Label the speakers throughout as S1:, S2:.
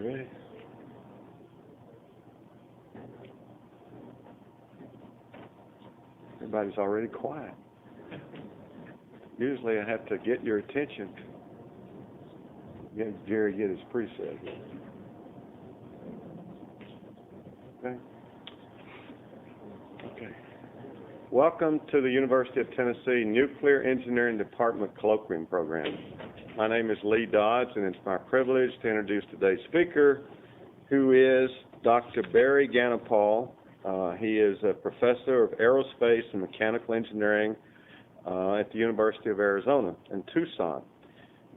S1: You ready? Everybody's already quiet. Usually I have to get your attention. Jerry get his preset. Okay. Welcome to the University of Tennessee Nuclear Engineering Department Colloquium Program. My name is Lee Dodds, and it's my privilege to introduce today's speaker, who is Dr. Barry Ganapol. He is a professor of aerospace and mechanical engineering at the University of Arizona in Tucson.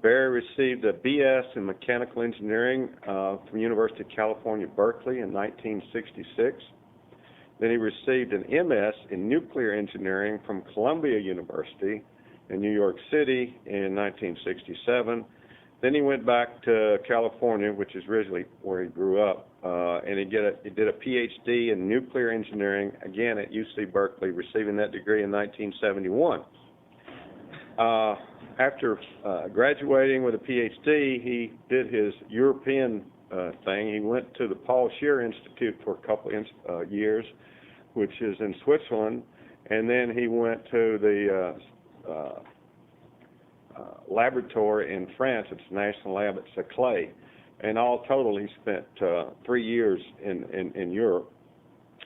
S1: Barry received a BS in mechanical engineering from University of California, Berkeley in 1966. Then he received an MS in nuclear engineering from Columbia University in New York City in 1967. Then he went back to California, which is originally where he grew up, and he did a PhD in nuclear engineering, again at UC Berkeley, receiving that degree in 1971. After graduating with a PhD, he did his European thing. He went to the Paul Scherrer Institute for a couple of years, which is in Switzerland, and then he went to the laboratory in France. It's a national lab at Saclay, and all total he spent 3 years in Europe.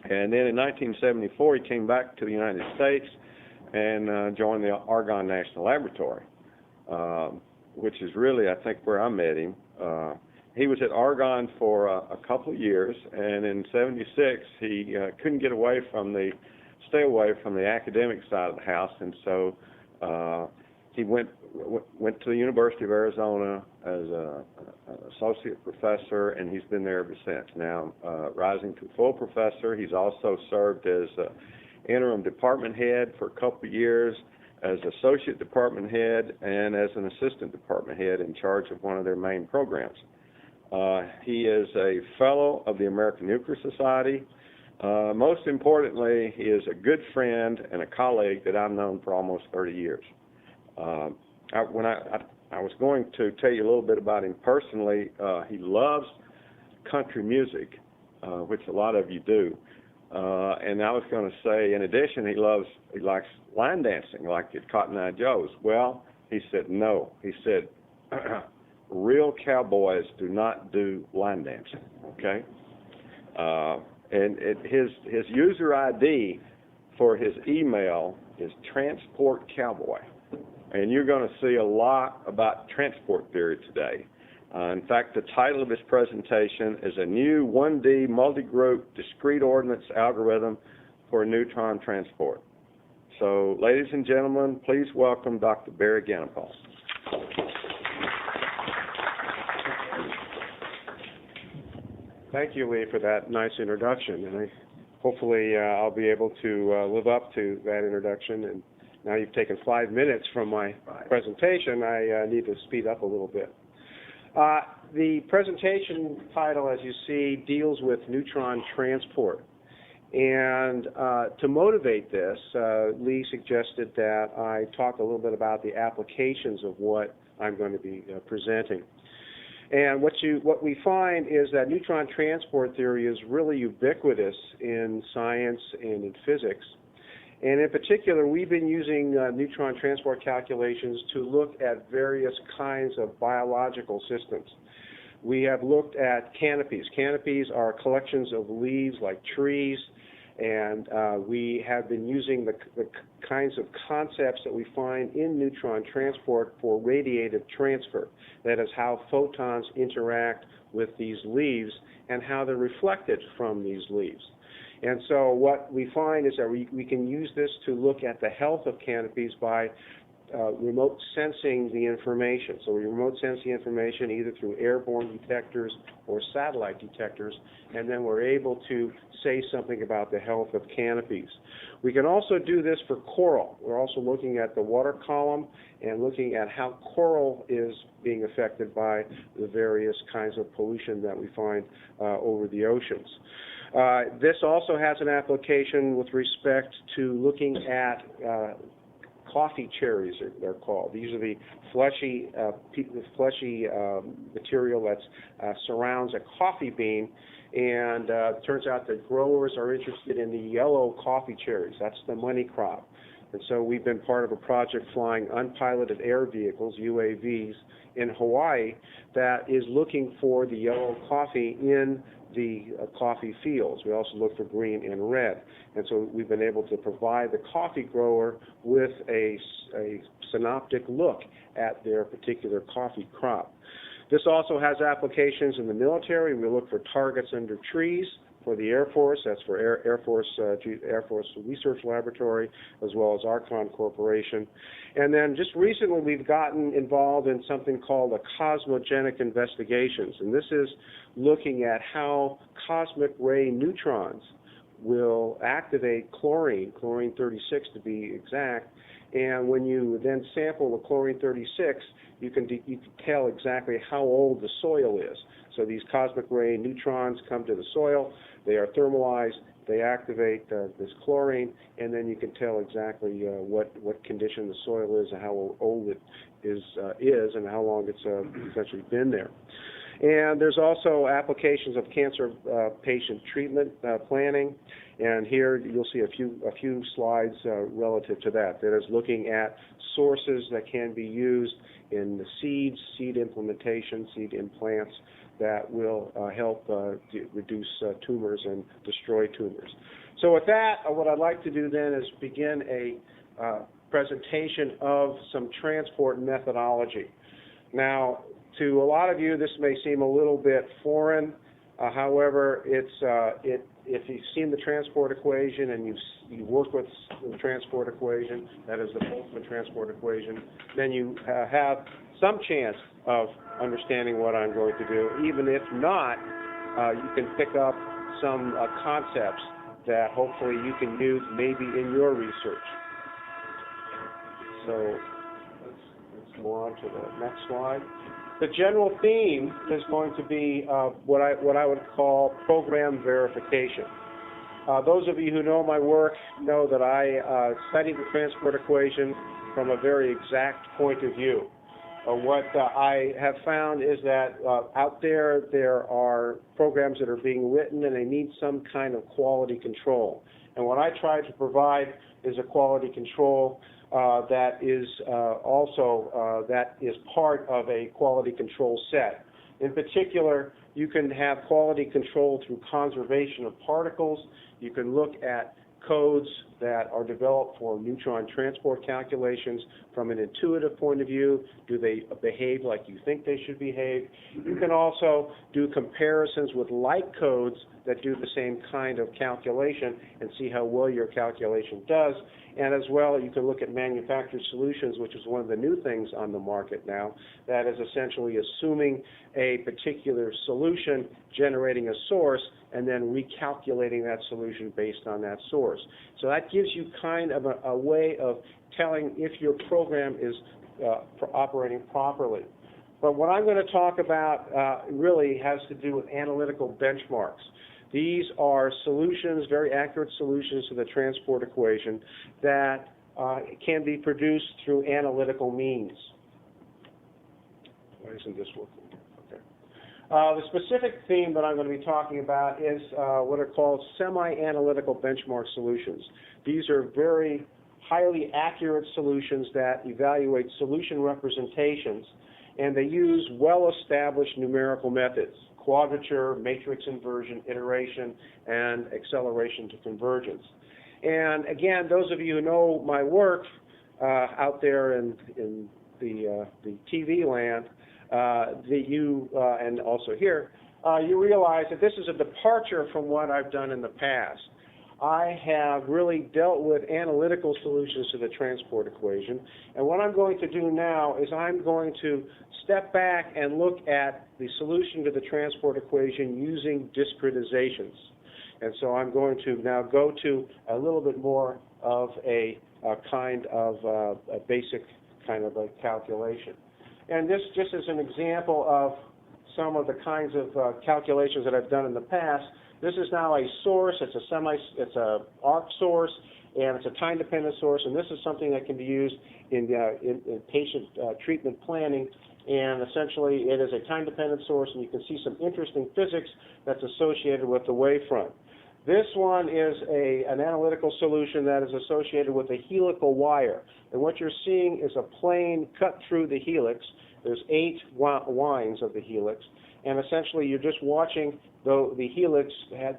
S1: And then in 1974 he came back to the United States and joined the Argonne National Laboratory, which is really, I think, where I met him. He was at Argonne for a couple of years, and in '76 he couldn't stay away from the academic side of the house, and so he went to the University of Arizona as an associate professor, and he's been there ever since. Now, rising to full professor, he's also served as interim department head for a couple of years, as associate department head, and as an assistant department head in charge of one of their main programs. He is a fellow of the American Nuclear Society. Most importantly, he is a good friend and a colleague that I've known for almost 30 years. When I was going to tell you a little bit about him personally, he loves country music, which a lot of you do. And I was going to say, in addition, he likes line dancing, like at Cotton Eye Joe's. Well, he said no. He said, real cowboys do not do line dancing, okay? And his user ID for his email is Transport Cowboy. And you're going to see a lot about transport theory today. In fact, the title of his presentation is a new 1D-Multigroup-Discrete Ordinates algorithm for neutron transport. So, ladies and gentlemen, please welcome Dr. Barry Ganapol. Thank you, Lee, for that nice introduction. And hopefully I'll be able to live up to that introduction. And now you've taken 5 minutes from my presentation, I need to speed up a little bit. The presentation title, as you see, deals with neutron transport. And to motivate this, Lee suggested that I talk a little bit about the applications of what I'm going to be presenting. And what we find is that neutron transport theory is really ubiquitous in science and in physics. And in particular, we've been using neutron transport calculations to look at various kinds of biological systems. We have looked at canopies. Canopies are collections of leaves like trees, and we have been using the kinds of concepts that we find in neutron transport for radiative transfer. That is how photons interact with these leaves and how they're reflected from these leaves. And so what we find is that we can use this to look at the health of canopies by remote sensing the information. So we remote sense the information either through airborne detectors or satellite detectors, and then we're able to say something about the health of canopies. We can also do this for coral. We're also looking at the water column and looking at how coral is being affected by the various kinds of pollution that we find over the oceans. This also has an application with respect to looking at
S2: coffee cherries, they're called. These are the fleshy material that surrounds a coffee bean, and it turns out that growers are interested in the yellow coffee cherries. That's the money crop. And so we've been part of a project flying unpiloted air vehicles, UAVs, in Hawaii that is looking for the yellow coffee in the coffee fields. We also look for green and red. And so we've been able to provide the coffee grower with a synoptic look at their particular coffee crop. This also has applications in the military. We look for targets under trees. For the Air Force, that's for Air Force Research Laboratory, as well as Archon Corporation. And then just recently we've gotten involved in something called a cosmogenic investigations, and this is looking at how cosmic ray neutrons will activate chlorine-36 to be exact. And when you then sample the chlorine-36, you can tell exactly how old the soil is. So these cosmic ray neutrons come to the soil, they are thermalized, they activate this chlorine, and then you can tell exactly what condition the soil is and how old it is and how long it's essentially been there. And there's also applications of cancer patient treatment planning, and here you'll see a few slides relative to that. That is looking at sources that can be used in the seed implementation, seed implants that will help reduce tumors and destroy tumors. So with that, what I'd like to do then is begin a presentation of some transport methodology. Now, to a lot of you, this may seem a little bit foreign. However, if you've seen the transport equation and you work with the transport equation, that is the Boltzmann transport equation, then you have some chance of understanding what I'm going to do. Even if not, you can pick up some concepts that hopefully you can use maybe in your research. So let's move on to the next slide. The general theme is going to be what I would call program verification. Those of you who know my work know that I study the transport equation from a very exact point of view. What I have found is that out there are programs that are being written and they need some kind of quality control. And what I try to provide is a quality control that is part of a quality control set. In particular, you can have quality control through conservation of particles. You can look at codes that are developed for neutron transport calculations from an intuitive point of view. Do they behave like you think they should behave? You can also do comparisons with like codes that do the same kind of calculation and see how well your calculation does. And as well, you can look at manufactured solutions, which is one of the new things on the market now, that is essentially assuming a particular solution, generating a source, and then recalculating that solution based on that source. So that gives you kind of a way of telling if your program is operating properly. But what I'm going to talk about really has to do with analytical benchmarks. These are solutions, very accurate solutions to the transport equation that can be produced through analytical means. Why isn't this working? Okay. The specific theme that I'm going to be talking about is what are called semi-analytical benchmark solutions. These are very highly accurate solutions that evaluate solution representations, and they use well-established numerical methods: quadrature, matrix inversion, iteration, and acceleration to convergence. And again, those of you who know my work out there in the TV land, and also here, you realize that this is a departure from what I've done in the past. I have really dealt with analytical solutions to the transport equation, and what I'm going to do now is I'm going to step back and look at the solution to the transport equation using discretizations. And so I'm going to now go to a little bit more of a kind of a basic kind of a calculation. And this just as an example of some of the kinds of calculations that I've done in the past. This is now a source. It's a arc source, and it's a time-dependent source, and this is something that can be used in patient treatment planning. And essentially, it is a time-dependent source, and you can see some interesting physics that's associated with the wavefront. This one is an analytical solution that is associated with a helical wire. And what you're seeing is a plane cut through the helix. There's 8 lines of the helix. And essentially, you're just watching the helix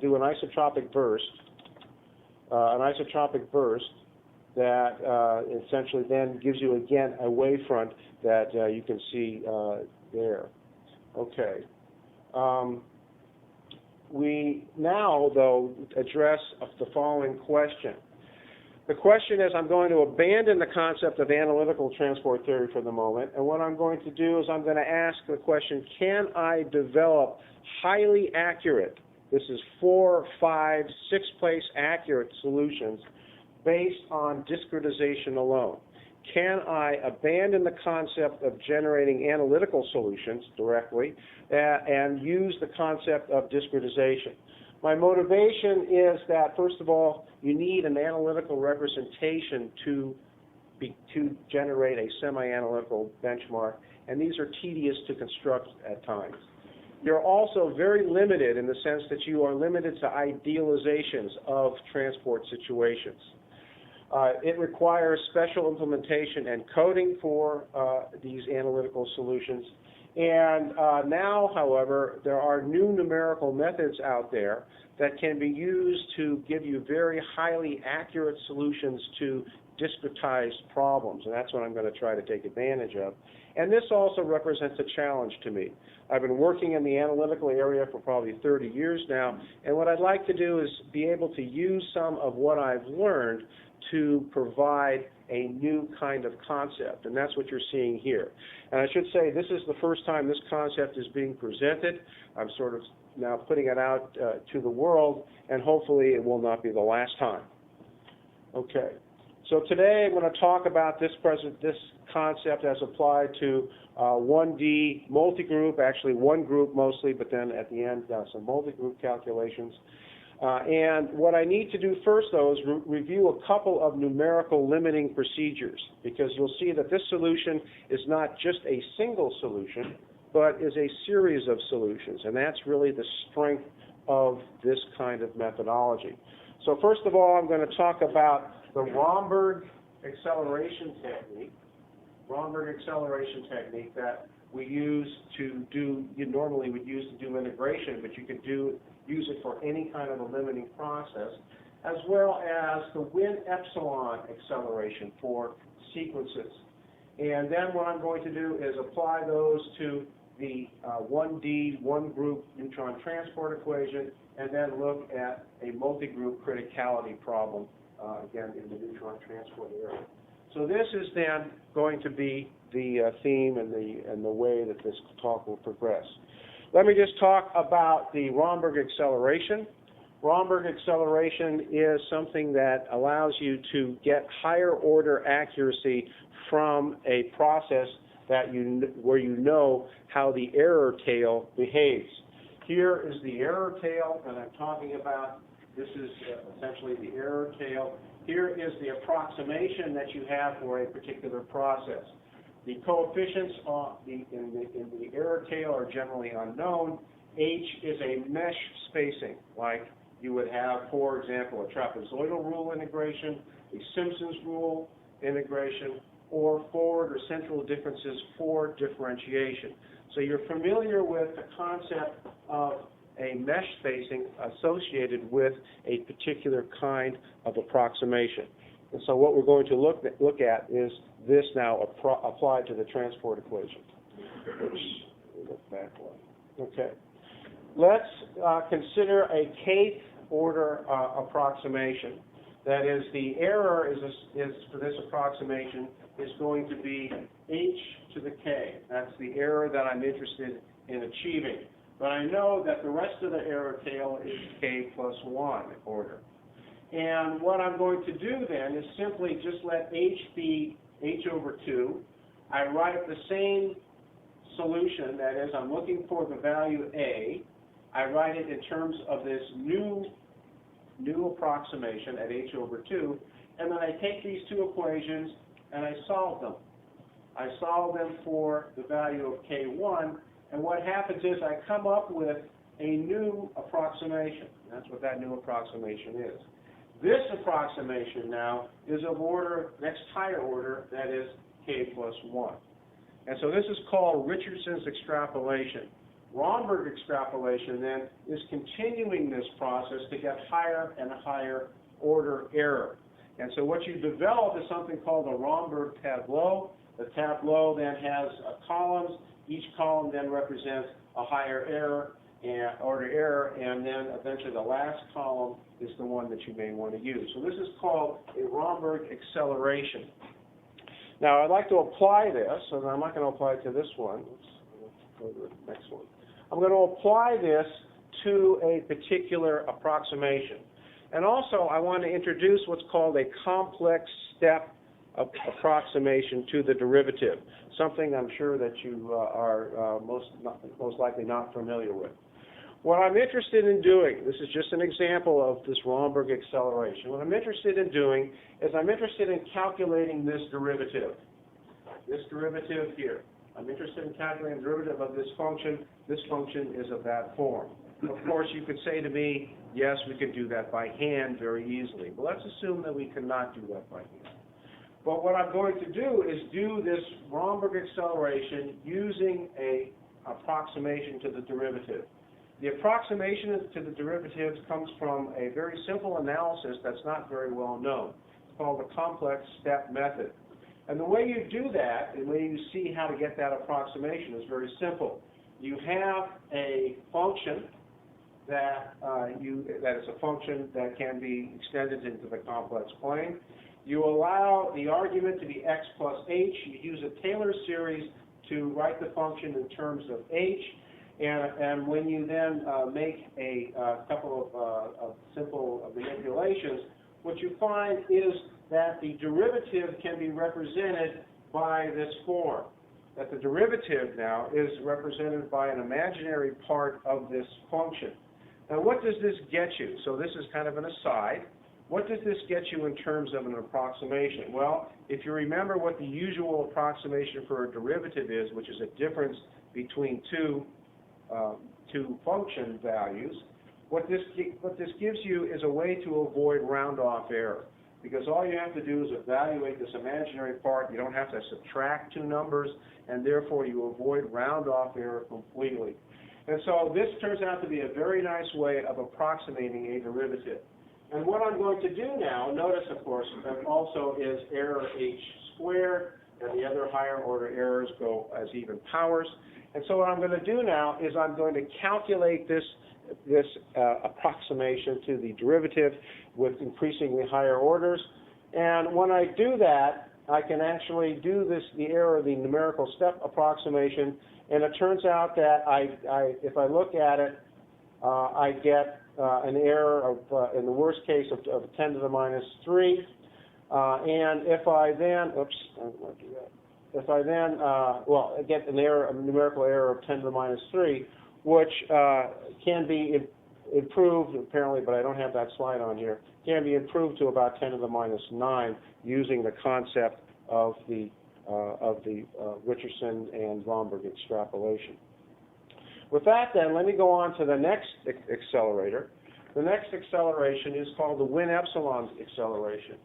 S2: do an isotropic burst, that essentially then gives you, again, a wavefront that you can see there. Okay. We now, though, address the following question. The question is, I'm going to abandon the concept of analytical transport theory for the moment, and what I'm going to do is I'm going to ask the question, can I develop highly accurate, this is 4, 5, 6-place accurate solutions based on discretization alone? Can I abandon the concept of generating analytical solutions directly and use the concept of discretization? My motivation is that, first of all, you need an analytical representation to generate a semi-analytical benchmark, and these are tedious to construct at times. You're also very limited in the sense that you are limited to idealizations of transport situations. It requires special implementation and coding for these analytical solutions. And now, however, there are new numerical methods out there that can be used to give you very highly accurate solutions to discretized problems, and that's what I'm going to try to take advantage of. And this also represents a challenge to me. I've been working in the analytical area for probably 30 years now, and what I'd like to do is be able to use some of what I've learned to provide a new kind of concept, and that's what you're seeing here. And I should say, this is the first time this concept is being presented. I'm sort of now putting it out to the world, and hopefully it will not be the last time. Okay. So today I'm going to talk about this concept as applied to 1D multigroup, actually one group mostly, but then at the end some multigroup calculations. And what I need to do first, though, is review a couple of numerical limiting procedures, because you'll see that this solution is not just a single solution, but is a series of solutions, and that's really the strength of this kind of methodology. So first of all, I'm going to talk about the Romberg acceleration technique. Romberg acceleration technique that we use to do, you normally would use to do integration, but you could use it for any kind of a limiting process, as well as the Win epsilon acceleration for sequences. And then what I'm going to do is apply those to the 1D, one-group neutron transport equation, and then look at a multi-group criticality problem, again, in the neutron transport area. So this is then going to be the theme and the way that this talk will progress. Let me just talk about the Romberg acceleration. Romberg acceleration is something that allows you to get higher order accuracy from a process that where you know how the error tail behaves. Here is the error tail that I'm talking about. This is essentially the error tail. Here is the approximation that you have for a particular process. The coefficients in the error tail are generally unknown. H is a mesh spacing, like you would have, for example, a trapezoidal rule integration, a Simpson's rule integration, or forward or central differences for differentiation. So you're familiar with the concept of a mesh spacing associated with a particular kind of approximation. And so what we're going to look at is this now applied to the transport equation. Oops, look back one. Okay. Let's consider a kth order approximation. That is, the error is for this approximation is going to be h to the k. That's the error that I'm interested in achieving. But I know that the rest of the error tail is k plus 1 order. And what I'm going to do then is simply just let h be h over 2. I write the same solution, that is, I'm looking for the value a. I write it in terms of this new approximation at h over 2, and then I take these two equations and I solve them. I solve them for the value of K1, and what happens is I come up with a new approximation. That's what that new approximation is. This approximation now is of order, next higher order, that is K plus 1. And so this is called Richardson's extrapolation. Romberg extrapolation, then, is continuing this process to get higher and higher order error. And so what you develop is something called a Romberg tableau. The tableau then has columns. Each column then represents a higher error and order error, and then eventually the last column is the one that you may want to use. So this is called a Romberg acceleration. Now I'd like to apply this, and I'm not going to apply it to this one. Let's go to the next one. I'm going to apply this to a particular approximation. And also I want to introduce what's called a complex step approximation to the derivative, something I'm sure that you are most likely not familiar with. What I'm interested in doing, this is just an example of this Romberg acceleration. What I'm interested in doing is I'm interested in calculating this derivative here. I'm interested in calculating the derivative of this function. This function is of that form. Of course, you could say to me, yes, we could do that by hand very easily. But let's assume that we cannot do that by hand. But what I'm going to do is do this Romberg acceleration using an approximation to the derivative. The approximation to the derivatives comes from a very simple analysis that's not very well known. It's called the complex step method. And the way you do that, and the way you see how to get that approximation is very simple. You have a function that is a function that can be extended into the complex plane. You allow the argument to be x plus h. You use a Taylor series to write the function in terms of h. And when you then make a couple of simple manipulations, what you find is that the derivative can be represented by this form. That the derivative now is represented by an imaginary part of this function. Now what does this get you? So this is kind of an aside. What does this get you in terms of an approximation? Well, if you remember what the usual approximation for a derivative is, which is a difference between two function values, what this gives you is a way to avoid round-off error. Because all you have to do is evaluate this imaginary part. You don't have to subtract two numbers, and therefore you avoid round-off error completely. And so this turns out to be a very nice way of approximating a derivative. And what I'm going to do now, notice, of course, that also is error h squared, and the other higher order errors go as even powers. And so what I'm going to do now is I'm going to calculate this approximation to the derivative with increasingly higher orders. And when I do that, I can actually do the error of the numerical step approximation, and it turns out that if I look at it, I get an error of, in the worst case, of 10 to the minus 3. And if I then, if I then, well, I get an error, a numerical error of 10 to the minus 3, which can be improved, apparently, but I don't have that slide on here, can be improved to about 10 to the minus 9 using the concept of the Richardson and Romberg extrapolation. With that, then, let me go on to the next accelerator. The next acceleration is called the Wien-Epsilon acceleration.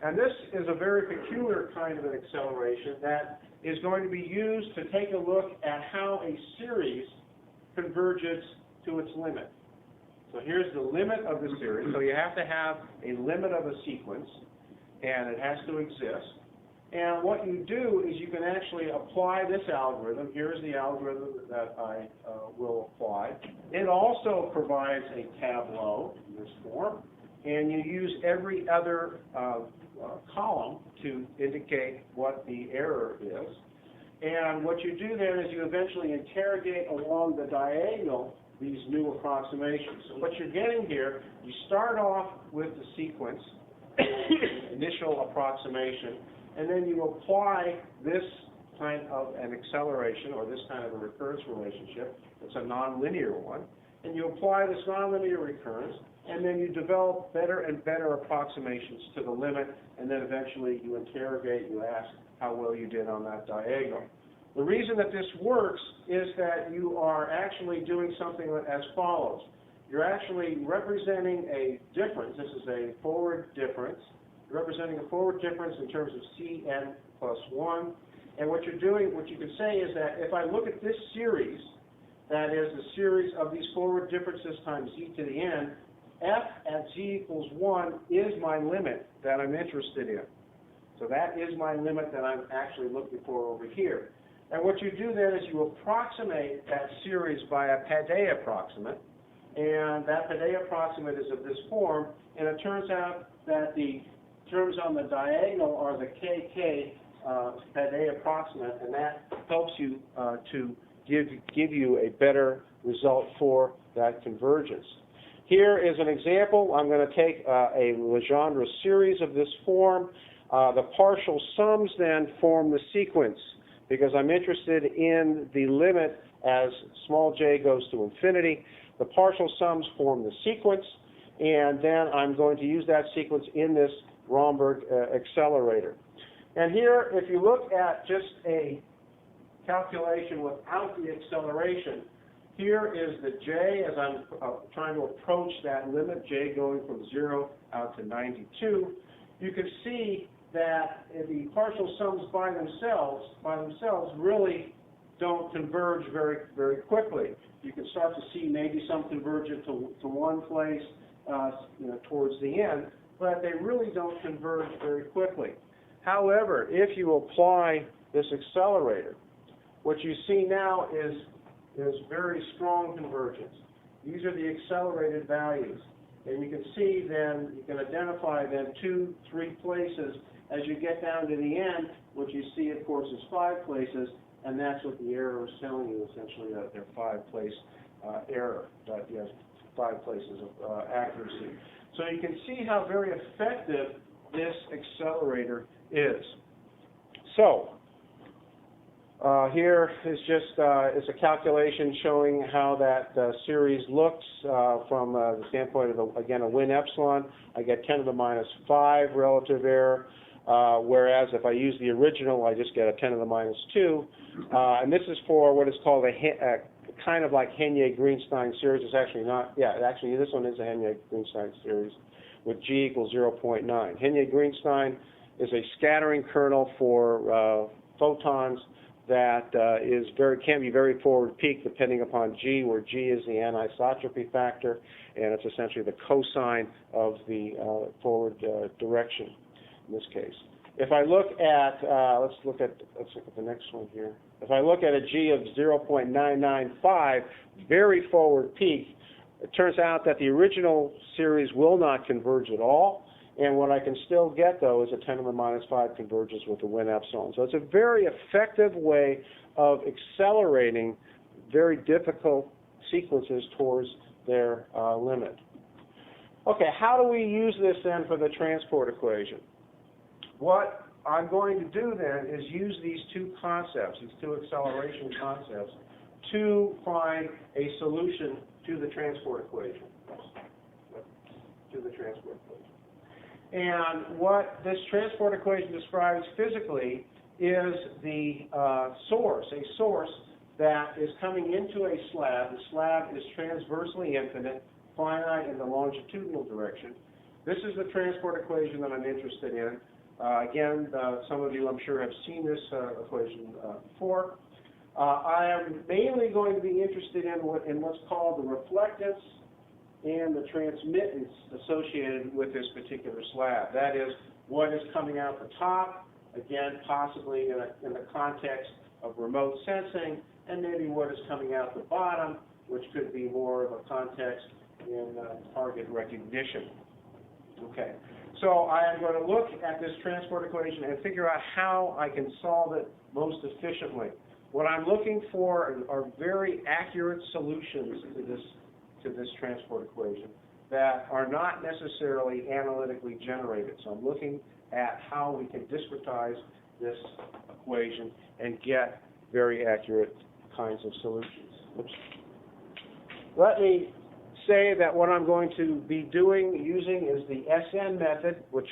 S2: And this is a very peculiar kind of an acceleration that is going to be used to take a look at how a series converges to its limit. So here's the limit of the series. So you have to have a limit of a sequence, and it has to exist. And what you do is you can actually apply this algorithm. Here's the algorithm that I will apply. It also provides a tableau in this form, and you use every other column to indicate what the error is. And what you do then is you eventually interrogate along the diagonal these new approximations. So what you're getting here, you start off with the sequence, initial approximation, and then you apply this kind of an acceleration, or this kind of a recurrence relationship. It's a nonlinear one. And you apply this nonlinear recurrence, and then you develop better and better approximations to the limit, and then eventually you interrogate, you ask how well you did on that diagonal. The reason that this works is that you are actually doing something as follows. You're actually representing a difference. This is a forward difference. You're representing a forward difference in terms of Cn plus 1. And what you're doing, what you can say is that if I look at this series, that is the series of these forward differences times z to the n, f at z equals 1 is my limit that I'm interested in. So that is my limit that I'm actually looking for over here. And what you do then is you approximate that series by a Pade approximate, and that Pade approximate is of this form, and it turns out that the terms on the diagonal are the KK Pade approximate, and that helps you to give you a better result for that convergence. Here is an example. I'm going to take a Legendre series of this form. The partial sums then form the sequence, because I'm interested in the limit as small j goes to infinity. The partial sums form the sequence, and then I'm going to use that sequence in this Romberg accelerator. And here, if you look at just a calculation without the acceleration, here is the j as I'm trying to approach that limit, j going from 0 out to 92. You can see that the partial sums by themselves really don't converge very quickly. You can start to see maybe some convergent to one place towards the end, but they really don't converge very quickly. However, if you apply this accelerator, what you see now is very strong convergence. These are the accelerated values. And you can see then, you can identify then 2, 3 places. As you get down to the end, what you see, of course, is 5 places, and that's what the error is telling you, essentially, that they're 5-place error, that you have 5 places of accuracy. So you can see how very effective this accelerator is. So here is just is a calculation showing how that series looks from the standpoint of, again, a Win epsilon. I get 10 to the minus 5 relative error, whereas if I use the original, I just get a 10 to the minus 2. And this is for what is called a kind of like Henyey-Greenstein series. It's actually not, actually this one is a Henyey-Greenstein series with G equals 0.9. Henyey-Greenstein is a scattering kernel for photons that can be very forward peak depending upon G, where G is the anisotropy factor, and it's essentially the cosine of the forward direction in this case. If I look at, let's look at the next one here. If I look at a G of 0.995, very forward peak, it turns out that the original series will not converge at all. And what I can still get, though, is a 10 to the minus 5 converges with the Win epsilon. So it's a very effective way of accelerating very difficult sequences towards their limit. Okay, how do we use this then for the transport equation? What I'm going to do then is use these two concepts, these two acceleration concepts, to find a solution to the transport equation. And what this transport equation describes physically is the source, a source that is coming into a slab. The slab is transversely infinite, finite in the longitudinal direction. This is the transport equation that I'm interested in. Again, some of you, I'm sure, have seen this equation before. I am mainly going to be interested in what's called the reflectance and the transmittance associated with this particular slab. That is, what is coming out the top, again, possibly in the context of remote sensing, and maybe what is coming out the bottom, which could be more of a context in target recognition. Okay, so I am going to look at this transport equation and figure out how I can solve it most efficiently. What I'm looking for are very accurate solutions to this transport equation that are not necessarily analytically generated. So I'm looking at how we can discretize this equation and get very accurate kinds of solutions. Oops. Let me say that what I'm going to be using is the SN method, which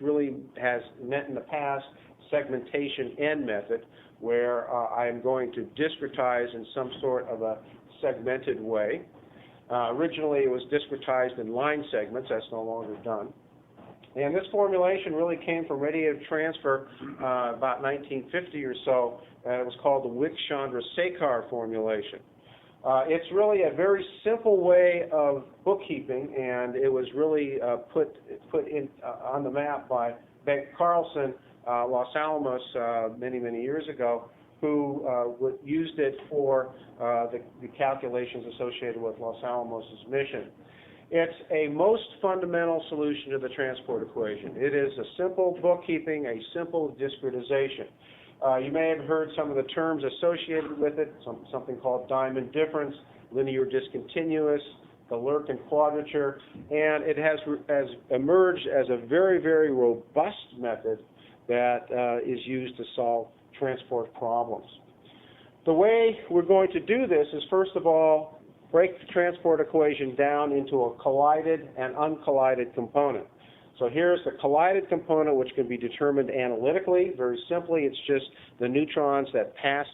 S2: really has meant in the past segmentation N method, where I'm going to discretize in some sort of a segmented way. Originally, it was discretized in line segments. That's no longer done. And this formulation really came from radiative transfer about 1950 or so. It was called the Wick-Chandra-Sekar formulation. It's really a very simple way of bookkeeping, and it was really put in on the map by Bengt Carlson, Los Alamos, many years ago, who used it for the calculations associated with Los Alamos' mission. It's a most fundamental solution to the transport equation. It is a simple bookkeeping, a simple discretization. You may have heard some of the terms associated with it, something called diamond difference, linear discontinuous, the Lurkin quadrature, and it has emerged as a very robust method that is used to solve transport problems. The way we're going to do this is, first of all, break the transport equation down into a collided and uncollided component. So here's the collided component, which can be determined analytically. Very simply, it's just the neutrons that pass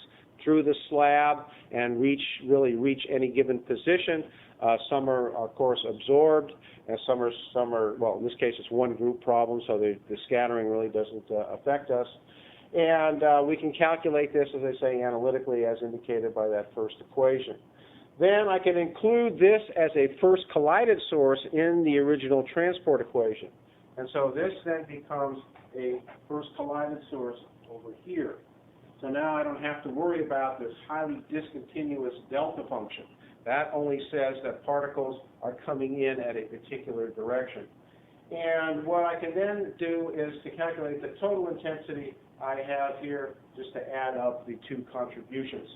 S2: through the slab and really reach any given position. Some are, of course, absorbed, and some are, well, in this case, it's one group problem, so the scattering really doesn't affect us. And we can calculate this, as I say, analytically, as indicated by that first equation. Then I can include this as a first collided source in the original transport equation. And so this then becomes a first collided source over here. So now I don't have to worry about this highly discontinuous delta function. That only says that particles are coming in at a particular direction. And what I can then do is to calculate the total intensity I have here, just to add up the two contributions.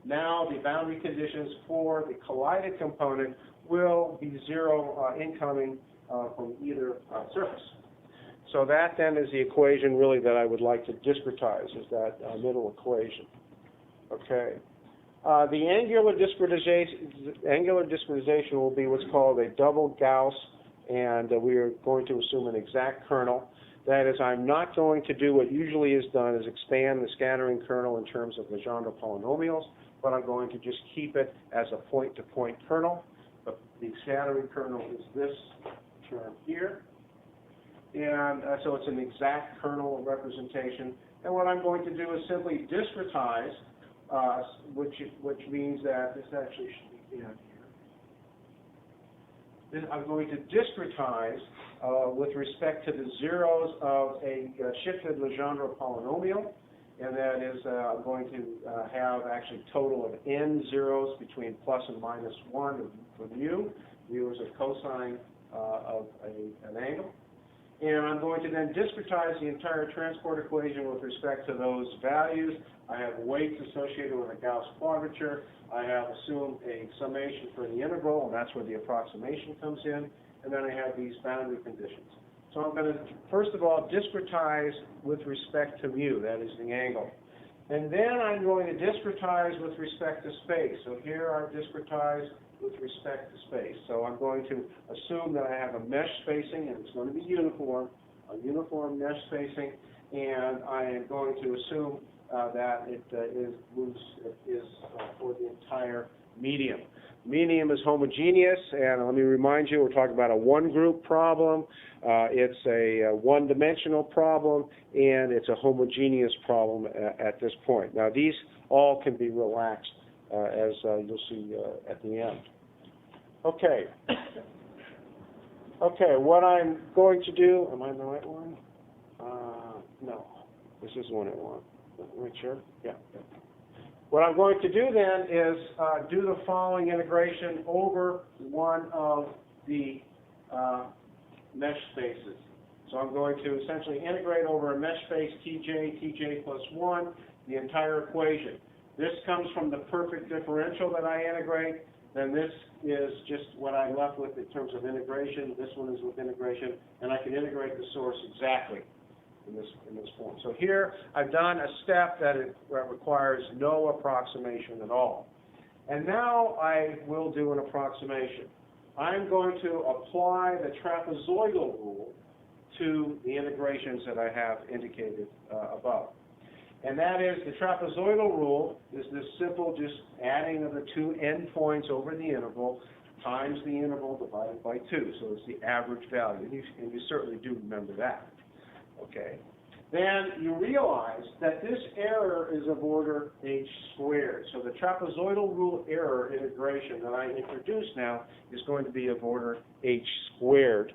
S2: Now the boundary conditions for the collided component will be zero incoming from either surface. So that then is the equation really that I would like to discretize, is that middle equation. Okay. The angular discretization will be what's called a double Gauss, and we are going to assume an exact kernel. That is, I'm not going to do what usually is done, is expand the scattering kernel in terms of Legendre polynomials, but I'm going to just keep it as a point-to-point kernel. But the scattering kernel is this term here. And so it's an exact kernel representation. And what I'm going to do is simply discretize, which means that this actually should be down here. Then I'm going to discretize with respect to the zeros of a shifted Legendre polynomial. And that is, I'm going to have actually a total of n zeros between plus and minus 1 for mu. Mu is a cosine of an angle. And I'm going to then discretize the entire transport equation with respect to those values. I have weights associated with a Gauss quadrature. I have assumed a summation for the integral, and that's where the approximation comes in. And then I have these boundary conditions. So I'm going to, first of all, discretize with respect to mu, that is the angle. And then I'm going to discretize with respect to space. So here I've discretized with respect to space. So I'm going to assume that I have a mesh spacing, and it's going to be uniform, a uniform mesh spacing, and I am going to assume that it is for the entire medium. Medium is homogeneous, and let me remind you, we're talking about a one-group problem. It's a one-dimensional problem, and it's a homogeneous problem at this point. Now, these all can be relaxed, as you'll see at the end. Okay. Okay, what I'm going to do, am I in the right one? No, this is the one I want. Make sure? Yeah. What I'm going to do then is do the following integration over one of the mesh spaces. So I'm going to essentially integrate over a mesh space tj plus 1, the entire equation. This comes from the perfect differential that I integrate. Then this is just what I'm left with in terms of integration. This one is with integration, and I can integrate the source exactly in this form. So here I've done a step that requires no approximation at all. And now I will do an approximation. I'm going to apply the trapezoidal rule to the integrations that I have indicated above. And that is, the trapezoidal rule is this simple just adding of the two endpoints over the interval times the interval divided by 2. So it's the average value. And you certainly do remember that. Okay. Then you realize that this error is of order h squared. So the trapezoidal rule error integration that I introduced now is going to be of order h squared.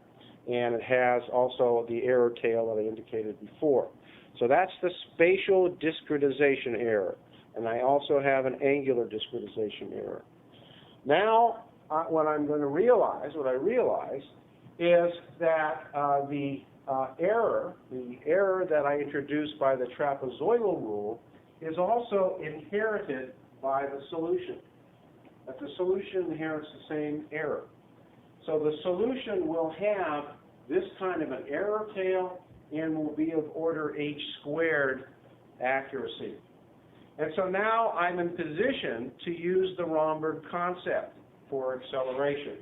S2: And it has also the error tail that I indicated before. So that's the spatial discretization error. And I also have an angular discretization error. Now, what I realize is that the error that I introduced by the trapezoidal rule is also inherited by the solution. That the solution inherits the same error. So the solution will have this kind of an error tail and will be of order h squared accuracy. And so now I'm in position to use the Romberg concept for acceleration.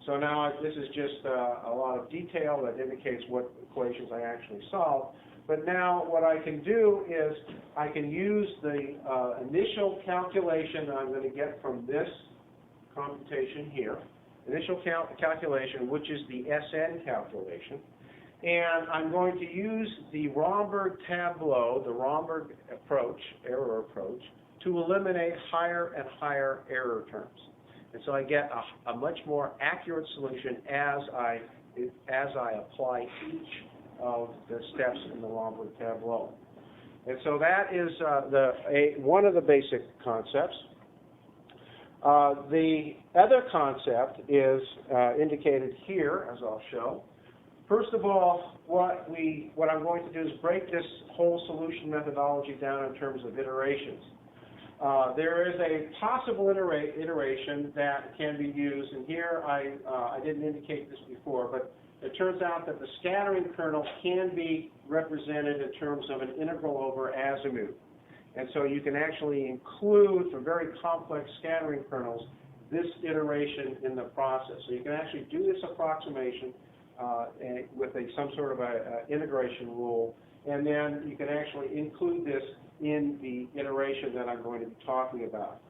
S2: So now this is just a lot of detail that indicates what equations I actually solved. But now what I can do is I can use the initial calculation that I'm going to get from this computation here, initial calculation, which is the SN calculation. And I'm going to use the Romberg tableau, the Romberg approach, error approach, to eliminate higher and higher error terms. And so I get a much more accurate solution as I apply each of the steps in the Romberg tableau. And so that is one of the basic concepts. The other concept is indicated here, as I'll show. First of all, what I'm going to do is break this whole solution methodology down in terms of iterations. There is a possible iteration that can be used, and here I didn't indicate this before, but it turns out that the scattering kernel can be represented in terms of an integral over azimuth. And so you can actually include, for very complex scattering kernels, this iteration in the process. So you can actually do this approximation with some sort of a integration rule, and then you can actually include this in the iteration that I'm going to be talking about.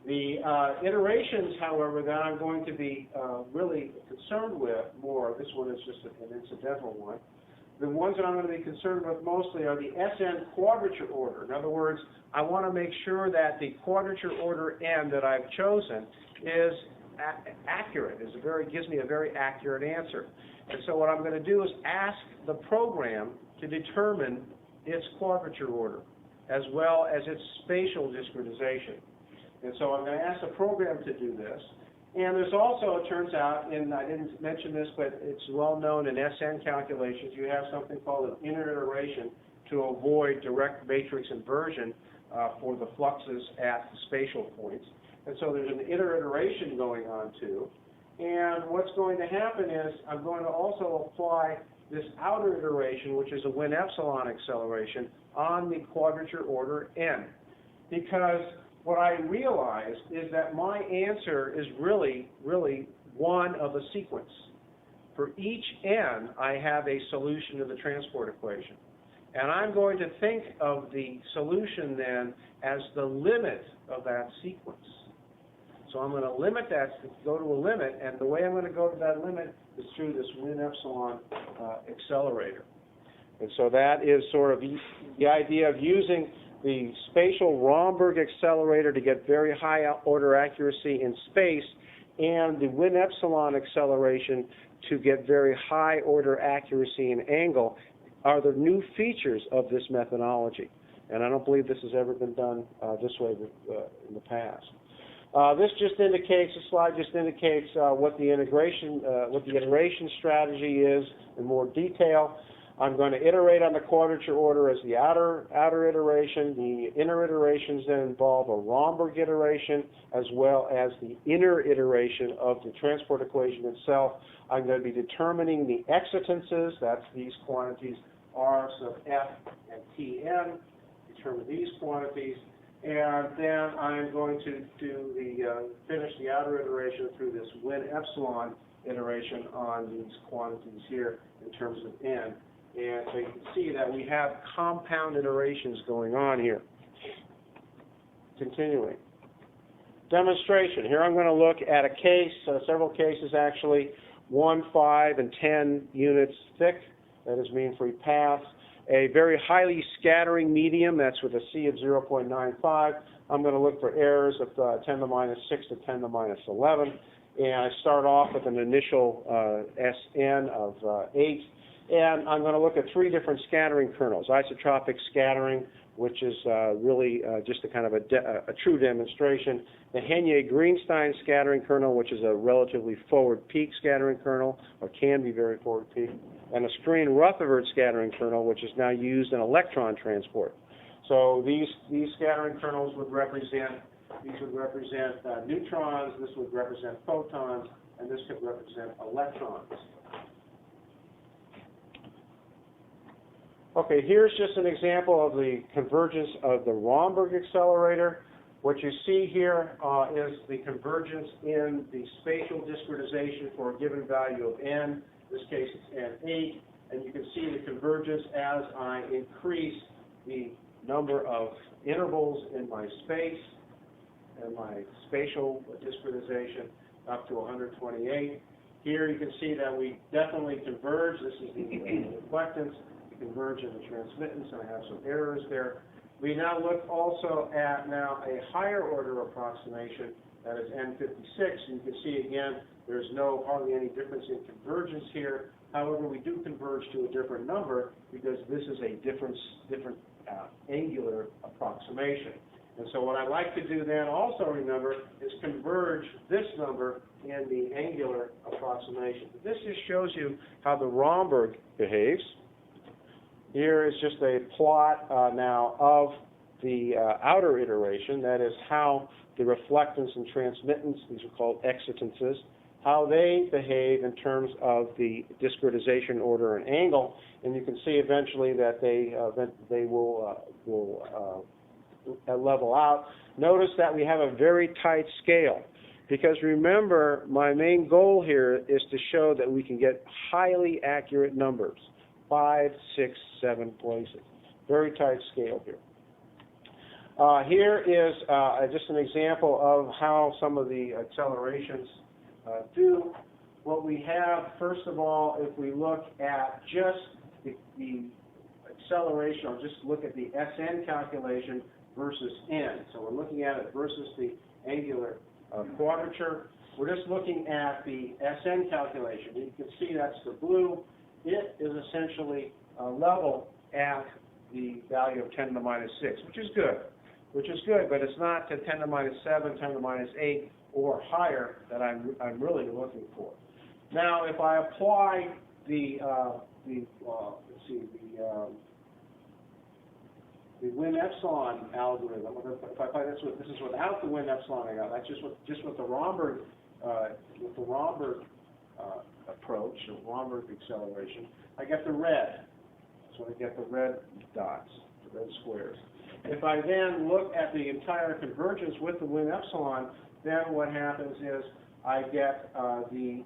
S2: The iterations, however, that I'm going to be really concerned with more, this one is just an incidental one, the ones that I'm going to be concerned with mostly are the SN quadrature order. In other words, I want to make sure that the quadrature order n that I've chosen is accurate, gives me a very accurate answer. And so what I'm going to do is ask the program to determine its quadrature order, as well as its spatial discretization. And so I'm going to ask the program to do this. And there's also, it turns out, and I didn't mention this, but it's well known in SN calculations, you have something called an inner iteration to avoid direct matrix inversion for the fluxes at the spatial points. And so there's an inner iteration going on too. And what's going to happen is I'm going to also apply this outer iteration, which is a Win epsilon acceleration, on the quadrature order n. Because what I realized is that my answer is really one of a sequence. For each n, I have a solution to the transport equation. And I'm going to think of the solution then as the limit of that sequence. So I'm going to limit that, go to a limit, and the way I'm going to go to that limit is through this Win epsilon accelerator. And so that is sort of the idea of using the spatial Romberg accelerator to get very high order accuracy in space, and the Win epsilon acceleration to get very high order accuracy in angle are the new features of this methodology. And I don't believe this has ever been done this way in the past. This slide just indicates what the iteration strategy is in more detail. I'm going to iterate on the quadrature order as the outer iteration. The inner iterations then involve a Romberg iteration as well as the inner iteration of the transport equation itself. I'm going to be determining the excitances, that's these quantities R sub f and Tn, determine these quantities. And then I'm going to do finish the outer iteration through this Win epsilon iteration on these quantities here in terms of n. And so you can see that we have compound iterations going on here. Continuing. Demonstration. Here I'm going to look at a case, several cases actually, 1, 5, and 10 units thick. That is mean-free paths. A very highly scattering medium, that's with a C of 0.95. I'm going to look for errors of 10 to the minus 6 to 10 to the minus 11. And I start off with an initial SN of 8. And I'm going to look at 3 different scattering kernels. Isotropic scattering, which is really just a kind of a true demonstration. The Henyey-Greenstein scattering kernel, which is a relatively forward peak scattering kernel, or can be very forward peak. And a Screen-Rutherford scattering kernel, which is now used in electron transport. So these scattering kernels would represent neutrons, this would represent photons, and this could represent electrons. Okay, here's just an example of the convergence of the Romberg accelerator. What you see here is the convergence in the spatial discretization for a given value of n. In this case, it's n8. And you can see the convergence as I increase the number of intervals in my space and my spatial discretization up to 128. Here you can see that we definitely converge. This is the reflectance. Converge in the transmittance, and I have some errors there. We now look also at now a higher order approximation, that is N56, and you can see again there's hardly any difference in convergence here. However, we do converge to a different number because this is a different angular approximation. And so what I like to do then also remember is converge this number in the angular approximation. This just shows you how the Romberg behaves. Here is just a plot now of the outer iteration, that is how the reflectance and transmittance, these are called excitances, how they behave in terms of the discretization order and angle, and you can see eventually that they will level out. Notice that we have a very tight scale, because remember, my main goal here is to show that we can get highly accurate numbers. 5, 6, 7 places. Very tight scale here. Here is just an example of how some of the accelerations do. What we have, first of all, if we look at just the acceleration, or just look at the SN calculation versus n. So we're looking at it versus the angular quadrature. We're just looking at the SN calculation. You can see that's the blue. It is essentially level at the value of 10 to the minus 6, which is good, but it's not to 10 to the minus 7, 10 to the minus 8, or higher that I'm really looking for. Now, if I apply the Win epsilon algorithm, if I apply this is without the Win epsilon I got. That's just with the Romberg approach, the Romberg acceleration, I get the red. So I get the red dots, the red squares. If I then look at the entire convergence with the Win epsilon, then what happens is I get the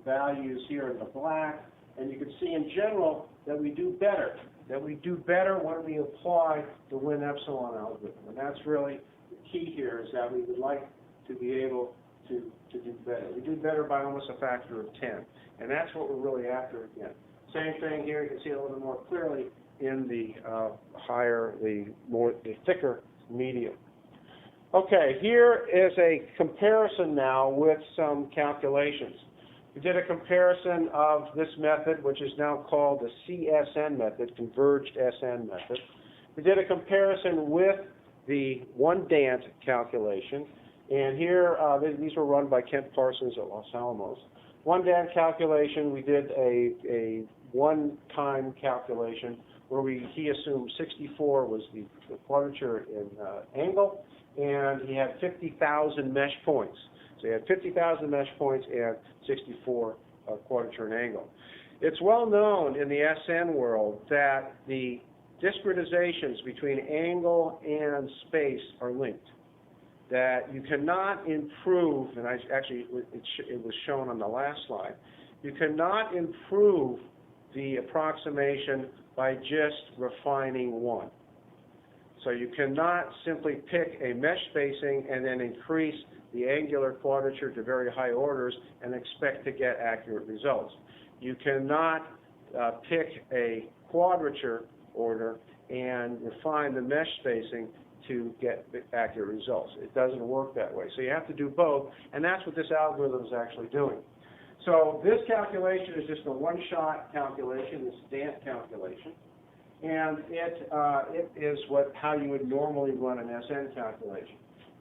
S2: values here in the black, and you can see in general that we do better. When we apply the Win epsilon algorithm, and that's really the key here, is that we would like to be able to do better. We do better by almost a factor of 10, and that's what we're really after again. Same thing here. You can see it a little bit more clearly in the the thicker medium. Okay, here is a comparison now with some calculations. We did a comparison of this method, which is now called the CSN method, Converged SN method. We did a comparison with the 1D calculation, and here these were run by Kent Parsons at Los Alamos. 1D calculation, we did a one-time calculation where he assumed 64 was the quadrature in angle, and he had 50,000 mesh points. So he had 50,000 mesh points and 64 quadrature in angle. It's well known in the SN world that the discretizations between angle and space are linked. That you cannot improve, and it was shown on the last slide, you cannot improve the approximation by just refining one. So you cannot simply pick a mesh spacing and then increase the angular quadrature to very high orders and expect to get accurate results. You cannot pick a quadrature order and refine the mesh spacing to get accurate results. It doesn't work that way. So you have to do both, and that's what this algorithm is actually doing. So this calculation is just a one-shot calculation, this DANT calculation, and it is how you would normally run an SN calculation.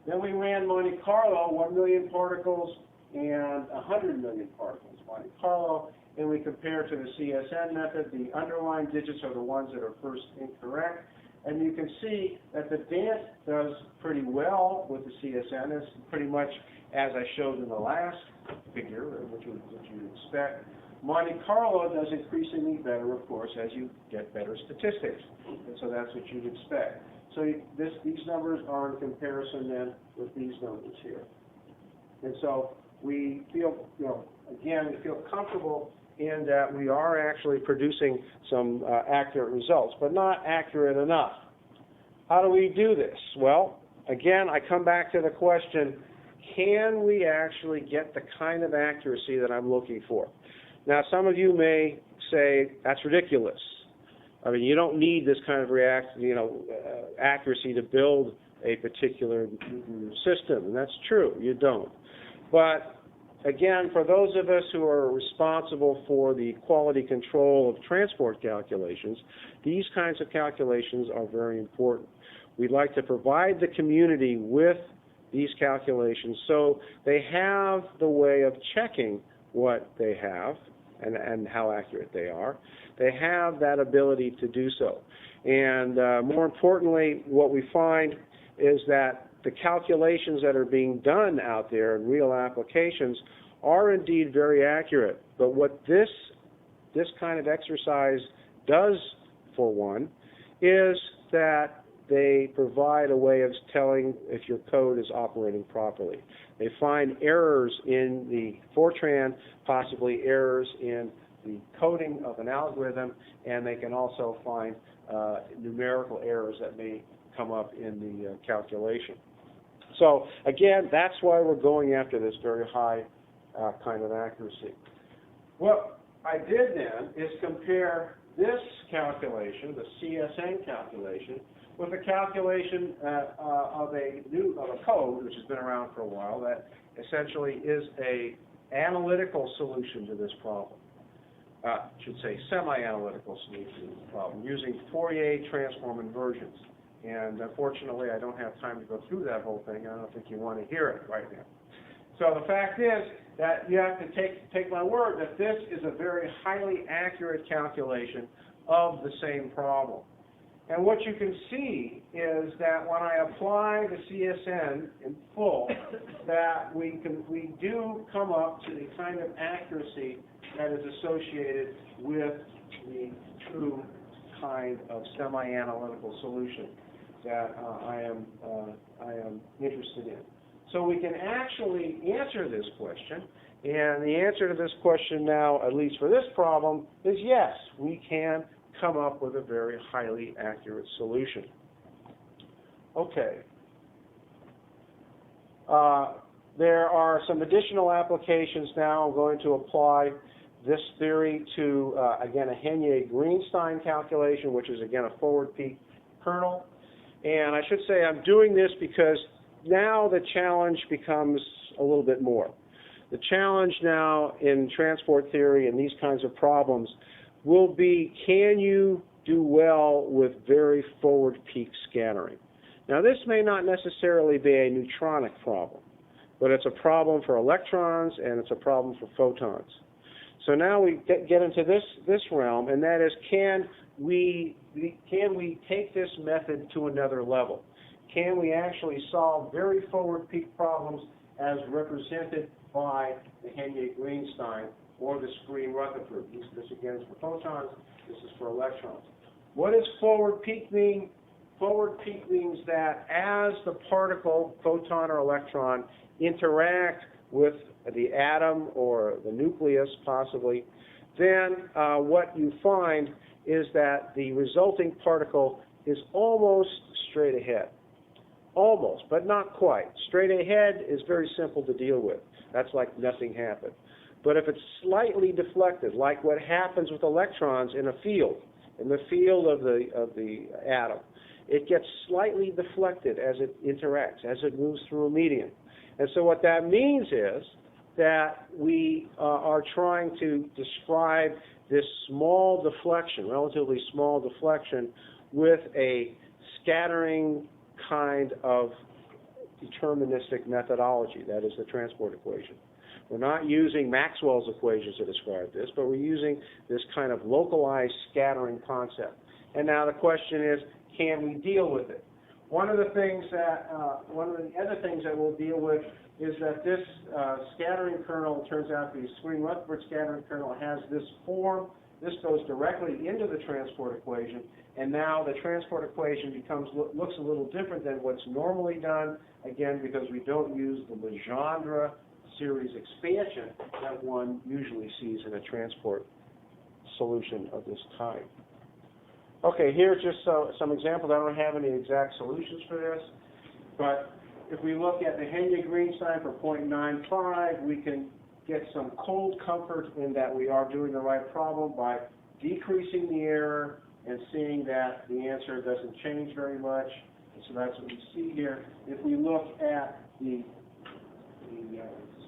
S2: Then we ran Monte Carlo, 1 million particles and 100 million particles, Monte Carlo, and we compare to the CSN method. The underlying digits are the ones that are first incorrect. And you can see that the DANT does pretty well with the CSN. It's pretty much as I showed in the last figure, which you would expect. Monte Carlo does increasingly better, of course, as you get better statistics. And so that's what you'd expect. So these numbers are in comparison then with these numbers here. And so we feel, again, we feel comfortable in that we are actually producing some accurate results, but not accurate enough. How do we do this? Well, again, I come back to the question, can we actually get the kind of accuracy that I'm looking for? Now, some of you may say, that's ridiculous. I mean, you don't need this kind of accuracy to build a particular system, and that's true, you don't. But again, for those of us who are responsible for the quality control of transport calculations, these kinds of calculations are very important. We'd like to provide the community with these calculations so they have the way of checking what they have and how accurate they are. They have that ability to do so. And more importantly, what we find is that the calculations that are being done out there in real applications are indeed very accurate. But what this kind of exercise does, for one, is that they provide a way of telling if your code is operating properly. They find errors in the Fortran, possibly errors in the coding of an algorithm, and they can also find numerical errors that may come up in the calculation. So again, that's why we're going after this very high kind of accuracy. What I did then is compare this calculation, the CSN calculation, with a calculation of a code which has been around for a while that essentially is a analytical solution to this problem. I should say semi-analytical solution to this problem using Fourier transform inversions. And unfortunately, I don't have time to go through that whole thing. I don't think you want to hear it right now. So the fact is that you have to take my word that this is a very highly accurate calculation of the same problem. And what you can see is that when I apply the CSN in full, that we do come up to the kind of accuracy that is associated with the true kind of semi-analytical solution that I am interested in. So we can actually answer this question, and the answer to this question now, at least for this problem, is yes, we can come up with a very highly accurate solution. Okay. There are some additional applications now. I'm going to apply this theory to, again, a Henyey-Greenstein calculation, which is, again, a forward peak kernel. And I should say I'm doing this because now the challenge becomes a little bit more. The challenge now in transport theory and these kinds of problems will be, can you do well with very forward peak scattering? Now, this may not necessarily be a neutronic problem, but it's a problem for electrons and it's a problem for photons. So now we get into this realm, and that is, can we take this method to another level? Can we actually solve very forward peak problems as represented by the Henyey-Greenstein or the Screen-Rutherford? This again is for photons, this is for electrons. What does forward peak mean? Forward peak means that as the particle, photon or electron, interact with the atom or the nucleus possibly, then what you find is that the resulting particle is almost straight ahead. Almost, but not quite. Straight ahead is very simple to deal with. That's like nothing happened. But if it's slightly deflected, like what happens with electrons in a field, in the field of the atom, it gets slightly deflected as it interacts, as it moves through a medium. And so what that means is that we are trying to describe this small deflection, relatively small deflection, with a scattering kind of deterministic methodology, that is the transport equation. We're not using Maxwell's equations to describe this, but we're using this kind of localized scattering concept. And now the question is, can we deal with it? One of the other things that we'll deal with is that this scattering kernel, turns out the Screen-Rutherford scattering kernel has this form. This goes directly into the transport equation, and now the transport equation looks a little different than what's normally done, again, because we don't use the Legendre series expansion that one usually sees in a transport solution of this kind. Okay, here's just some examples. I don't have any exact solutions for this, but if we look at the Henya-Greenstein for 0.95, we can get some cold comfort in that we are doing the right problem by decreasing the error and seeing that the answer doesn't change very much. And so that's what we see here. If we look at the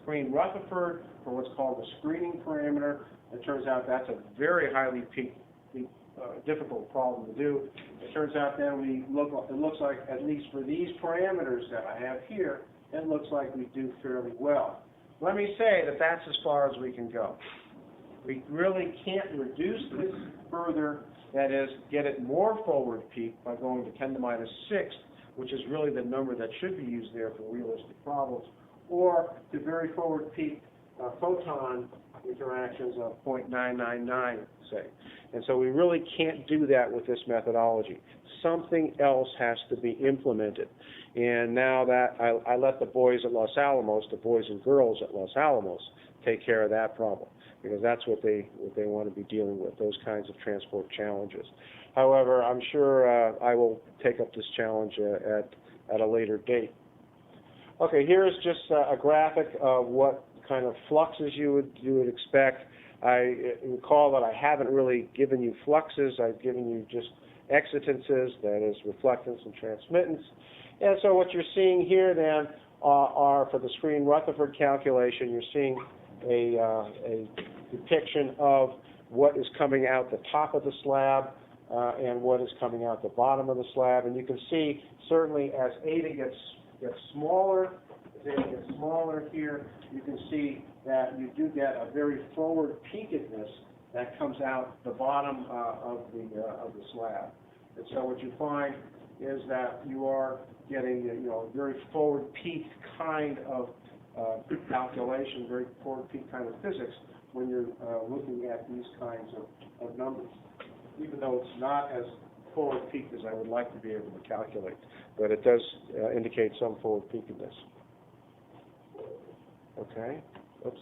S2: Screen-Rutherford for what's called the screening parameter, it turns out that's a very highly difficult problem to do. It turns out then it looks like, at least for these parameters that I have here, it looks like we do fairly well. Let me say that that's as far as we can go. We really can't reduce this further, that is, get it more forward peak by going to 10 to minus 6, which is really the number that should be used there for realistic problems, or to very forward peak photon interactions of 0.999, say. And so we really can't do that with this methodology. Something else has to be implemented. And now that I let the boys at Los Alamos, the boys and girls at Los Alamos, take care of that problem, because that's what they want to be dealing with, those kinds of transport challenges. However, I'm sure I will take up this challenge at a later date. Okay, here's just a graphic of what kind of fluxes you would expect. I recall that I haven't really given you fluxes. I've given you just excitances, that is reflectance and transmittance. And so what you're seeing here then are for the Screen-Rutherford calculation, you're seeing a depiction of what is coming out the top of the slab and what is coming out the bottom of the slab. And you can see certainly as eta gets smaller, here, you can see that you do get a very forward peakedness that comes out the bottom of the slab. And so what you find is that you are getting a very forward peak kind of calculation, very forward peak kind of physics when you're looking at these kinds of numbers, even though it's not as forward peaked as I would like to be able to calculate, but it does indicate some forward peakedness. Okay, oops.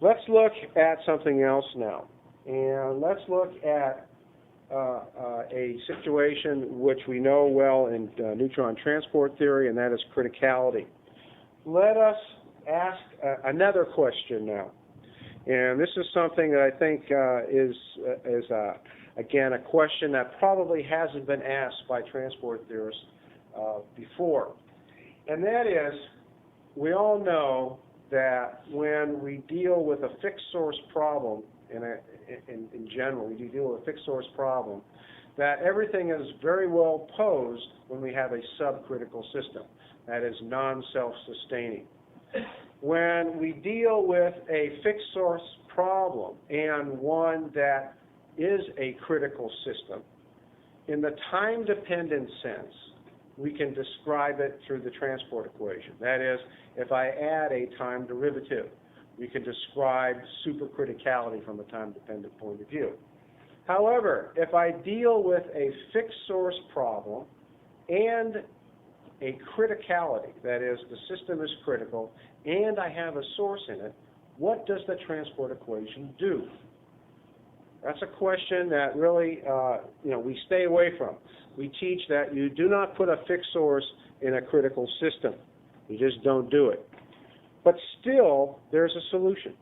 S2: Let's look at something else now, and let's look at a situation which we know well in neutron transport theory, and that is criticality. Let us ask another question now, and this is something that I think is again a question that probably hasn't been asked by transport theorists before, and that is, we all know that when we deal with a fixed source problem, in general, we deal with a fixed source problem, that everything is very well posed when we have a subcritical system, that is non-self-sustaining. When we deal with a fixed source problem and one that is a critical system, in the time-dependent sense, we can describe it through the transport equation. That is, if I add a time derivative, we can describe supercriticality from a time-dependent point of view. However, if I deal with a fixed source problem and a criticality, that is, the system is critical, and I have a source in it, what does the transport equation do? That's a question that really, we stay away from. We teach that you do not put a fixed source in a critical system. You just don't do it. But still, there's a solution.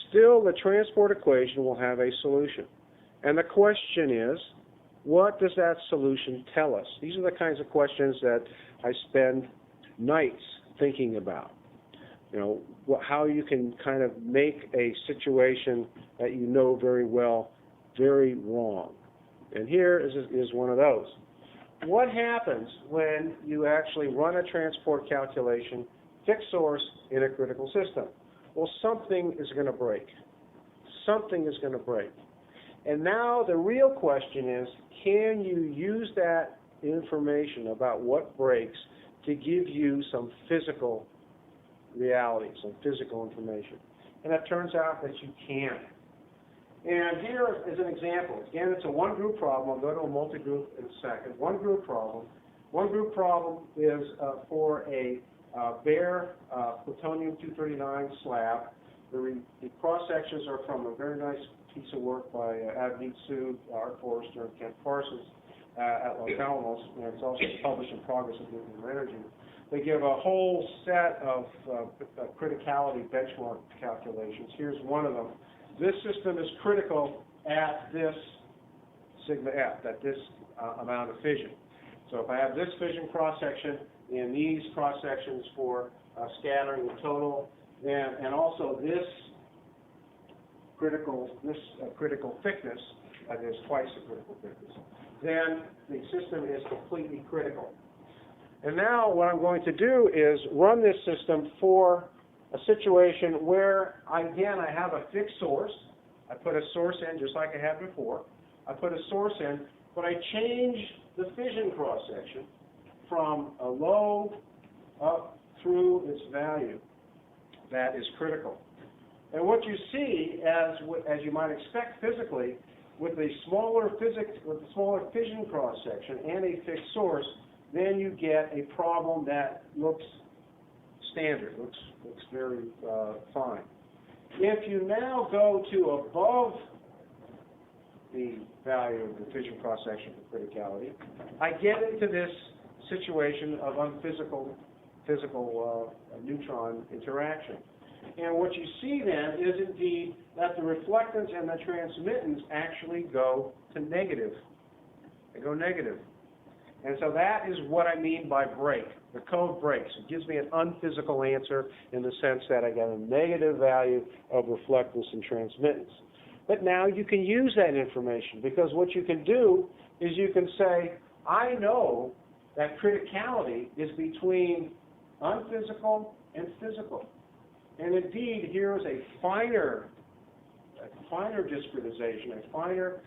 S2: Still, the transport equation will have a solution. And the question is, what does that solution tell us? These are the kinds of questions that I spend nights thinking about. How you can kind of make a situation that you know very well very wrong. And here is one of those. What happens when you actually run a transport calculation, fixed source, in a critical system? Well, something is going to break. Something is going to break. And now the real question is, can you use that information about what breaks to give you some physical reality, some physical information? And it turns out that you can. And here is an example. Again, it's a one-group problem. I'll go to a multi-group in a second. One-group problem. One-group problem is for a bare plutonium-239 slab. The cross-sections are from a very nice piece of work by Avneet Sood, Art Forrester, and Kent Parsons at Los Alamos, and it's also published in Progress of Nuclear Energy. They give a whole set of criticality benchmark calculations. Here's one of them. This system is critical at this sigma f, at this amount of fission. So if I have this fission cross-section and these cross-sections for scattering the total, and also this critical thickness, that is twice the critical thickness, then the system is completely critical. And now what I'm going to do is run this system for a situation where, again, I have a fixed source. I put a source in just like I had before. I put a source in, but I change the fission cross-section from a low up through its value. That is critical. And what you see, as you might expect physically, with a smaller fission cross-section and a fixed source, then you get a problem that looks standard, looks very fine. If you now go to above the value of the fission cross-section for criticality, I get into this situation of unphysical neutron interaction. And what you see then is indeed that the reflectance and the transmittance actually go to negative. They go negative. And so that is what I mean by break. The code breaks. It gives me an unphysical answer in the sense that I get a negative value of reflectance and transmittance. But now you can use that information, because what you can do is you can say, I know that criticality is between unphysical and physical. And indeed, here is a finer discretization, a finer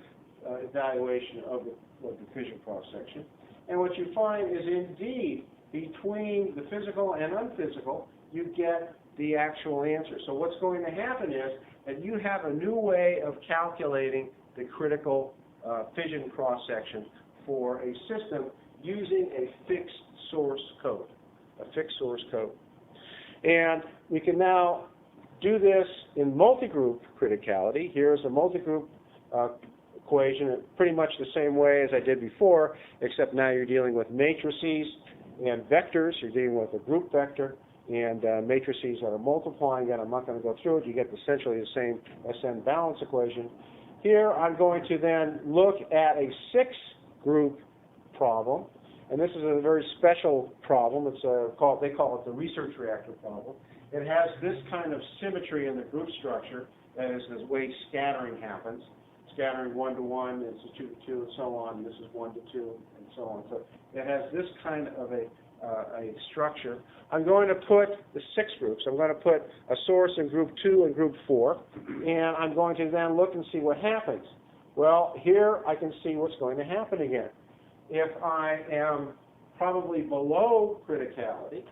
S2: evaluation of the fission cross-section. And what you find is indeed, between the physical and unphysical, you get the actual answer. So what's going to happen is that you have a new way of calculating the critical fission cross-section for a system using a fixed source code, And we can now do this in multi-group criticality. Here's a multi-group equation, pretty much the same way as I did before, except now you're dealing with matrices and vectors. You're dealing with a group vector and matrices that are multiplying. Again, I'm not going to go through it. You get essentially the same SN balance equation. Here I'm going to then look at a six-group problem. And this is a very special problem. It's they call it the research reactor problem. It has this kind of symmetry in the group structure. That is the way scattering happens. Scattering 1 to 1, it's 2 to 2, and so on. This is 1 to 2, and so on. So it has this kind of a structure. I'm going to put the six groups. I'm going to put a source in group 2 and group 4, and I'm going to then look and see what happens. Well, here I can see what's going to happen again. If I am probably below criticality,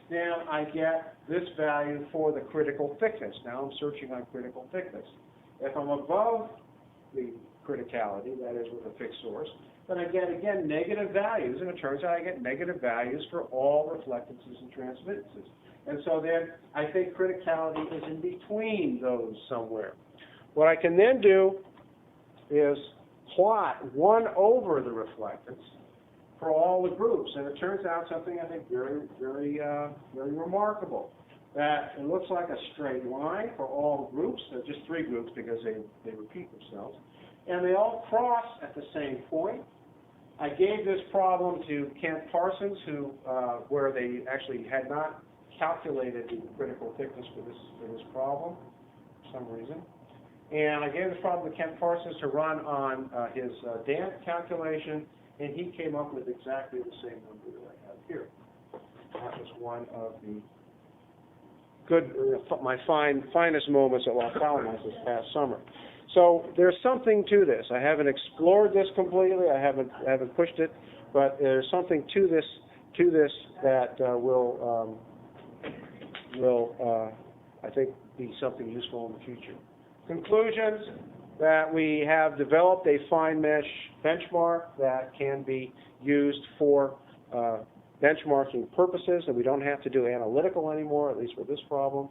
S2: then I get this value for the critical thickness. Now I'm searching on critical thickness. If I'm above the criticality, that is with a fixed source, but I get, again, negative values, and it turns out I get negative values for all reflectances and transmittances. And so then I think criticality is in between those somewhere. What I can then do is plot 1 over the reflectance for all the groups, and it turns out something I think very remarkable. That it looks like a straight line for all groups, just 3 groups because they repeat themselves, and they all cross at the same point. I gave this problem to Kent Parsons, where they actually had not calculated the critical thickness for this problem for some reason. And I gave this problem to Kent Parsons to run on his DANT calculation, and he came up with exactly the same number that I have here. That was one of the my finest moments at Los Alamos this past summer. So there's something to this. I haven't explored this completely. I haven't pushed it, but there's something to this that will I think be something useful in the future. Conclusions: that we have developed a fine mesh benchmark that can be used for benchmarking purposes, and we don't have to do analytical anymore, at least with this problem.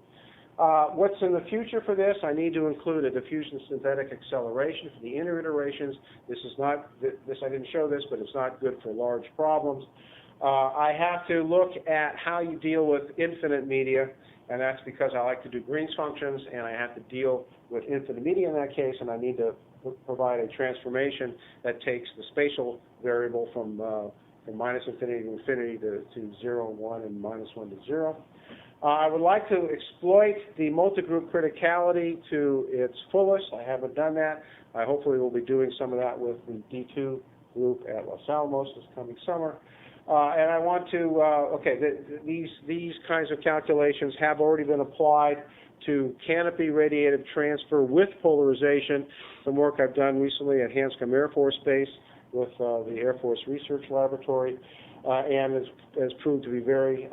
S2: What's in the future for this? I need to include a diffusion synthetic acceleration for the inner iterations. This is not, I didn't show this, but it's not good for large problems. I have to look at how you deal with infinite media, and that's because I like to do Green's functions, and I have to deal with infinite media in that case, and I need to provide a transformation that takes the spatial variable from minus infinity to infinity to 0, 1, and minus 1 to 0. I would like to exploit the multigroup criticality to its fullest. I haven't done that. I hopefully will be doing some of that with the D2 group at Los Alamos this coming summer. And I want to, these kinds of calculations have already been applied to canopy radiative transfer with polarization, some work I've done recently at Hanscom Air Force Base with the Air Force Research Laboratory, and has proved to be very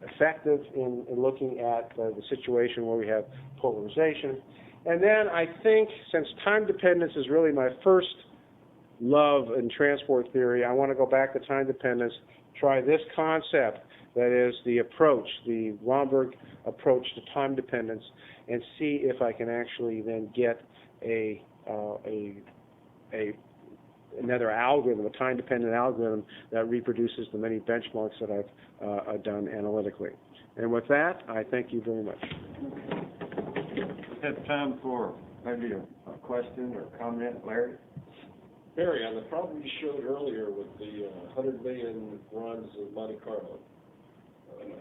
S2: effective in looking at the situation where we have polarization. And then I think, since time dependence is really my first love in transport theory, I want to go back to time dependence, try this concept, that is the approach, the Romberg approach to time dependence, and see if I can actually then get another algorithm, a time-dependent algorithm that reproduces the many benchmarks that I've done analytically. And with that, I thank you very much.
S1: We have time for maybe a question or comment, Larry.
S3: Barry, on the problem you showed earlier with the 100 million runs of Monte Carlo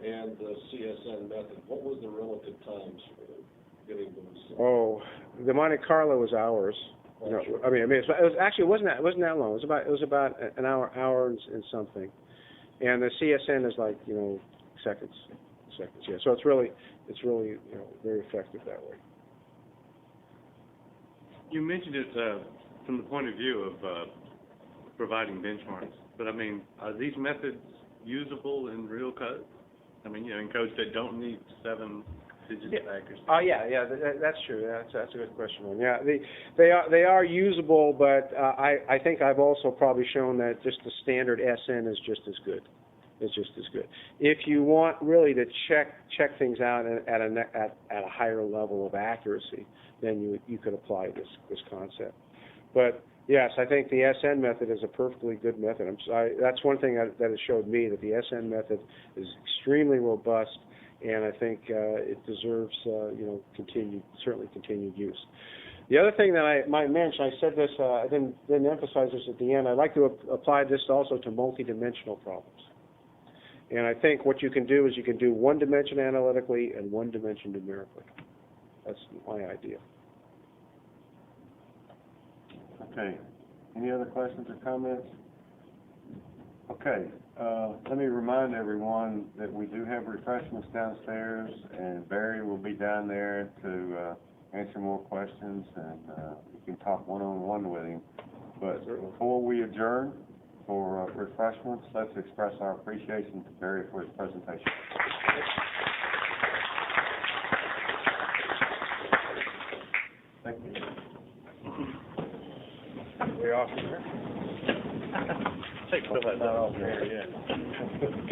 S3: and the CSN method, what was the relative times for getting those?
S2: Oh, the Monte Carlo was hours. No, I mean, it wasn't that long. It was about an hour and something, and the CSN is like seconds. Yeah. So it's really very effective that way.
S4: You mentioned it from the point of view of providing benchmarks, but I mean, are these methods usable in real code? I mean, in codes that don't need 7 digits of accuracy.
S2: Oh yeah, that's true. That's a good question. Yeah, they are usable, but I think I've also probably shown that just the standard SN is just as good. It's just as good. If you want really to check things out at a higher level of accuracy, then you could apply this concept. But yes, I think the SN method is a perfectly good method. That's one thing that has showed me, that the SN method is extremely robust, and I think it deserves certainly continued use. The other thing that I might mention, I said this, I didn't emphasize this at the end. I'd like to apply this also to multidimensional problems. And I think what you can do is you can do one dimension analytically and one dimension numerically. That's my idea.
S1: Okay. Any other questions or comments? Okay. Let me remind everyone that we do have refreshments downstairs, and Barry will be down there to answer more questions, and you can talk one-on-one with him. But before we adjourn for refreshments, let's express our appreciation to Barry for his presentation. Thank you.
S2: off.
S4: Take some of that off there, yeah.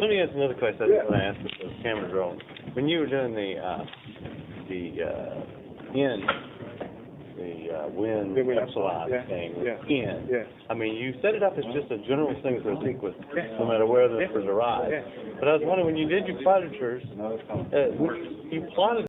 S4: Let me ask another question I was going to ask if the camera's rolling. When you were doing the wind capsulized thing, I mean, you set it up as just a general synchronous sequence, no matter where the numbers arrive. But I was wondering, when you did your quadratures, you plotted